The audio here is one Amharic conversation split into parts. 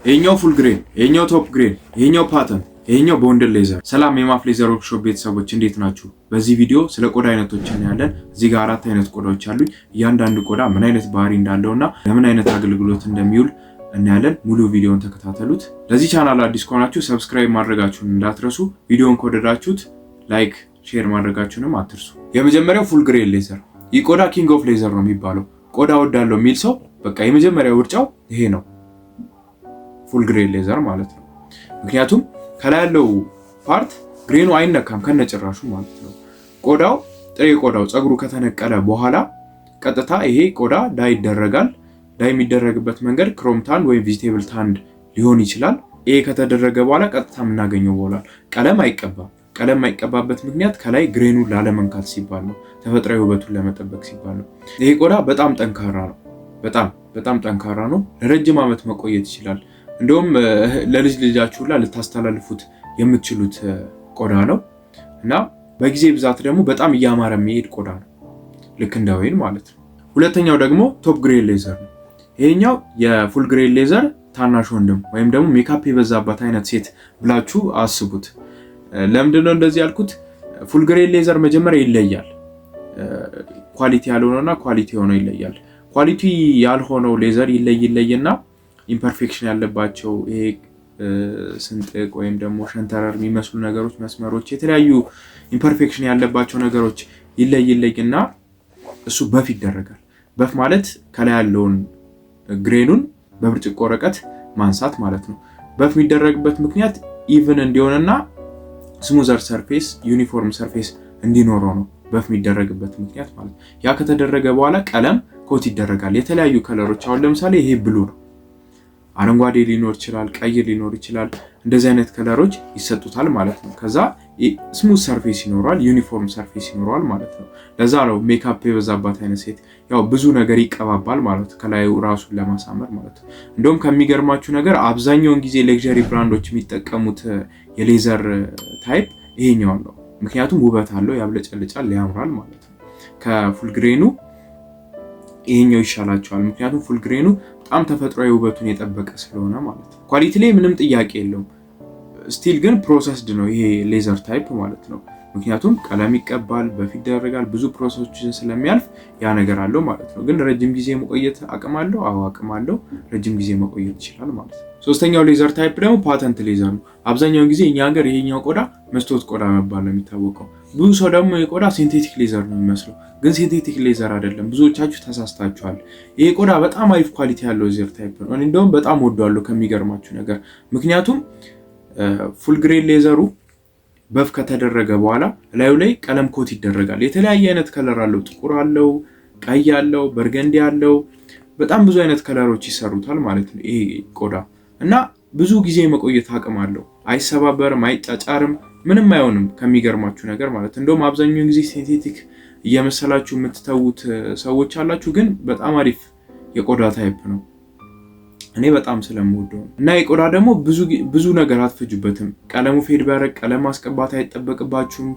ይሄኛው ፉል ግሬን፣ ይሄኛው ቶፕ ግሬን፣ ይሄኛው ፓተንት፣ ይሄኛው ቦንድድ ሌዘር። ሰላም የማፍ ሌዘር ወርክሾፕ ቤተሰቦች እንዴት ናችሁ? በዚህ ቪዲዮ ስለ ቆዳ አይነቶች እናያለን። እዚህ ጋር 4 አይነት ቆዳዎች አሉኝ። እያንዳንዱ ቆዳ ምን አይነት ባህሪ እንዳለውና ለምን አይነት አገልግሎት እንደሚውል እናያለን። ሙሉ ቪዲዮን ተከታተሉት። ለዚህ ቻናል አዲስ ከሆናችሁ ሰብስክራይብ ማድረጋችሁን እንዳትረሱ። ቪዲዮን ከወደዳችሁት ላይክ፣ ሼር ማድረጋችሁንም አትርሱ። የመጀመሪያው ፉል ግሬን ሌዘር። ይህ ቆዳ ኪንግ ኦፍ ሌዘር ነው የሚባለው። ቆዳ ወዳለው የሚል ሰው በቃ የመጀመሪያው ምርጫው ይሄ ነው፣ ፉል ግሬን ሌዘር ማለት ነው። ምክንያቱም ከላይ ያለው ፓርት ግሬኑ አይነካም ከነጭራሹ ማለት ነው። ቆዳው ጥሬ ቆዳው ፀጉሩ ከተነቀለ በኋላ ቀጥታ ይሄ ቆዳ ዳይ ይደረጋል። ዳይ የሚደረግበት መንገድ ክሮም ታንድ ወይም ቬጂቴብል ታንድ ሊሆን ይችላል። ይሄ ከተደረገ በኋላ ቀጥታ የምናገኘው ይሆናል። ቀለም አይቀባም። ቀለም የማይቀባበት ምክንያት ከላይ ግሬኑን ላለመንካት ሲባል ነው። ተፈጥሯዊ ውበቱን ለመጠበቅ ሲባል ነው። ይሄ ቆዳ በጣም ጠንካራ ነው። በጣም ጠንካራ ነው። ለረጅም ዓመት መቆየት ይችላል። እንደውም ለልጅ ልጃችሁ ሁላ ልታስተላልፉት የምትችሉት ቆዳ ነው እና በጊዜ ብዛት ደግሞ በጣም እያማረ የሚሄድ ቆዳ ነው፣ ልክ እንደ ወይን ማለት ነው። ሁለተኛው ደግሞ ቶፕ ግሬን ሌዘር ነው። ይሄኛው የፉል ግሬን ሌዘር ታናሽ ወንድም ወይም ደግሞ ሜካፕ የበዛባት አይነት ሴት ብላችሁ አስቡት። ለምንድነው እንደዚህ ያልኩት? ፉል ግሬን ሌዘር መጀመሪያ ይለያል። ኳሊቲ ያልሆነውና ኳሊቲ የሆነው ይለያል። ኳሊቲ ያልሆነው ሌዘር ይለይና ኢምፐርፌክሽን ያለባቸው ይሄ ስንጥቅ ወይም ደግሞ ሸንተረር የሚመስሉ ነገሮች፣ መስመሮች፣ የተለያዩ ኢምፐርፌክሽን ያለባቸው ነገሮች ይለይና እሱ በፍ ይደረጋል። በፍ ማለት ከላይ ያለውን ግሬኑን በብርጭቆ ወረቀት ማንሳት ማለት ነው። በፍ የሚደረግበት ምክንያት ኢቭን እንዲሆንና ስሙዘር ሰርፌስ፣ ዩኒፎርም ሰርፌስ እንዲኖረው ነው በፍ የሚደረግበት ምክንያት ማለት ነው። ያ ከተደረገ በኋላ ቀለም ኮት ይደረጋል። የተለያዩ ከለሮች፣ አሁን ለምሳሌ ይሄ ብሉ ነው፣ አረንጓዴ ሊኖር ይችላል፣ ቀይ ሊኖር ይችላል። እንደዚህ አይነት ከለሮች ይሰጡታል ማለት ነው። ከዛ ስሙዝ ሰርፌስ ይኖረዋል፣ ዩኒፎርም ሰርፌስ ይኖረዋል ማለት ነው። ለዛ ነው ሜካፕ የበዛባት አይነት ሴት ያው ብዙ ነገር ይቀባባል ማለት ነው፣ ከላዩ ራሱን ለማሳመር ማለት ነው። እንደውም ከሚገርማችሁ ነገር አብዛኛውን ጊዜ ሌክዠሪ ብራንዶች የሚጠቀሙት የሌዘር ታይፕ ይሄኛው ነው። ምክንያቱም ውበት አለው፣ ያብለጨልጫል፣ ያምራል ማለት ነው። ከፉል ግሬኑ ይሄኛው ይሻላቸዋል። ምክንያቱም ፉል ግሬኑ በጣም ተፈጥሯዊ ውበቱን የጠበቀ ስለሆነ ማለት ነው። ኳሊቲ ላይ ምንም ጥያቄ የለውም። ስቲል ግን ፕሮሰስድ ነው ይሄ ሌዘር ታይፕ ማለት ነው። ምክንያቱም ቀለም ይቀባል፣ በፊት ይደረጋል፣ ብዙ ፕሮሰሶችን ስለሚያልፍ ያ ነገር አለው ማለት ነው። ግን ረጅም ጊዜ መቆየት አቅም አለው። አዎ አቅም አለው። ረጅም ጊዜ መቆየት ይችላል ማለት ነው። ሶስተኛው ሌዘር ታይፕ ደግሞ ፓተንት ሌዘር ነው። አብዛኛውን ጊዜ እኛ ሀገር ይሄኛው ቆዳ መስታወት ቆዳ መባል ነው የሚታወቀው። ብዙ ሰው ደግሞ የቆዳ ሲንቴቲክ ሌዘር ነው የሚመስለው፣ ግን ሲንቴቲክ ሌዘር አይደለም። ብዙዎቻችሁ ተሳስታችኋል። ይሄ ቆዳ በጣም አሪፍ ኳሊቲ ያለው ሌዘር ታይፕ ነው። እኔ እንደውም በጣም ወዷለሁ ከሚገርማችሁ ነገር። ምክንያቱም ፉል ግሬን ሌዘሩ በፍ ከተደረገ በኋላ ላዩ ላይ ቀለም ኮት ይደረጋል። የተለያየ አይነት ከለር አለው። ጥቁር አለው፣ ቀይ አለው፣ በርገንዲ አለው። በጣም ብዙ አይነት ከለሮች ይሰሩታል ማለት ነው ይሄ ቆዳ እና ብዙ ጊዜ መቆየት አቅም አለው። አይሰባበርም፣ አይጫጫርም፣ ምንም አይሆንም ከሚገርማችሁ ነገር ማለት። እንደውም አብዛኛውን ጊዜ ሲንቴቲክ እየመሰላችሁ የምትተዉት ሰዎች አላችሁ፣ ግን በጣም አሪፍ የቆዳ ታይፕ ነው። እኔ በጣም ስለምወደው እና የቆዳ ደግሞ ብዙ ነገር አትፈጁበትም። ቀለሙ ፌድ ቢያደርግ ቀለም ማስቀባት አይጠበቅባችሁም፣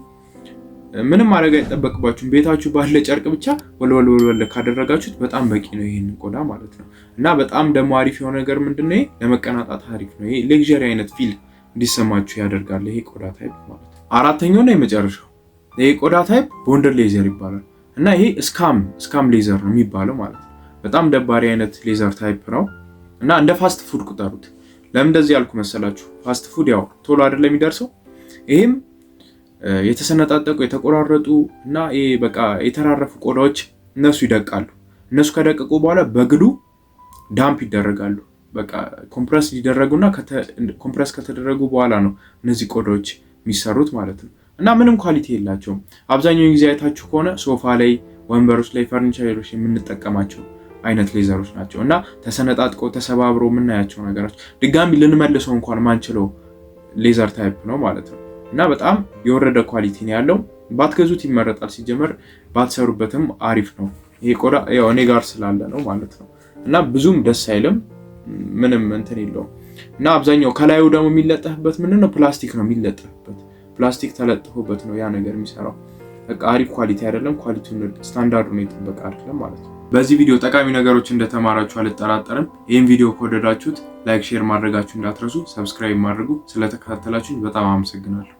ምንም ማድረግ አይጠበቅባችሁም። ቤታችሁ ባለ ጨርቅ ብቻ ወልወል ካደረጋችሁት በጣም በቂ ነው ይሄን ቆዳ ማለት ነው። እና በጣም ደግሞ አሪፍ የሆነ ነገር ምንድነው? ለመቀናጣት አሪፍ ነው። ይሄ ሌክዠሪ አይነት ፊል እንዲሰማችሁ ያደርጋል ይሄ ቆዳ ታይፕ ማለት ነው። አራተኛውና የመጨረሻው ይሄ ቆዳ ታይፕ ቦንድድ ሌዘር ይባላል። እና ይሄ ስካም ሌዘር ነው የሚባለው ማለት ነው። በጣም ደባሪ አይነት ሌዘር ታይፕ ነው እና እንደ ፋስት ፉድ ቁጠሩት። ለምን እንደዚህ ያልኩ መሰላችሁ? ፋስት ፉድ ያው ቶሎ አይደለም የሚደርሰው። ይሄም የተሰነጣጠቁ የተቆራረጡ እና ይሄ በቃ የተራረፉ ቆዳዎች እነሱ ይደቃሉ። እነሱ ከደቀቁ በኋላ በግሉ ዳምፕ ይደረጋሉ። በቃ ኮምፕረስ ሊደረጉና ኮምፕረስ ከተደረጉ በኋላ ነው እነዚህ ቆዳዎች የሚሰሩት ማለት ነው። እና ምንም ኳሊቲ የላቸውም። አብዛኛውን ጊዜ አይታችሁ ከሆነ ሶፋ ላይ፣ ወንበሮች ላይ፣ ፈርኒቸሮች የምንጠቀማቸው አይነት ሌዘሮች ናቸው እና ተሰነጣጥቆ ተሰባብሮ የምናያቸው ነገሮች ድጋሚ ልንመልሰው እንኳን ማንችለው ሌዘር ታይፕ ነው ማለት ነው። እና በጣም የወረደ ኳሊቲ ነው ያለው። ባትገዙት ይመረጣል። ሲጀመር ባትሰሩበትም አሪፍ ነው። ይሄ ቆዳ ያው እኔ ጋር ስላለ ነው ማለት ነው። እና ብዙም ደስ አይልም፣ ምንም እንትን የለውም። እና አብዛኛው ከላዩ ደግሞ የሚለጠፍበት ምንድነው? ፕላስቲክ ነው የሚለጠፍበት። ፕላስቲክ ተለጥፎበት ነው ያ ነገር የሚሰራው። በቃ አሪፍ ኳሊቲ አይደለም። ኳሊቲውን ስታንዳርዱን የጠበቀ አይደለም ማለት ነው። በዚህ ቪዲዮ ጠቃሚ ነገሮች እንደተማራችሁ አልጠራጠርም። ይህን ቪዲዮ ከወደዳችሁት ላይክ፣ ሼር ማድረጋችሁ እንዳትረሱ። ሰብስክራይብ ማድረጉ። ስለተከታተላችሁኝ በጣም አመሰግናለሁ።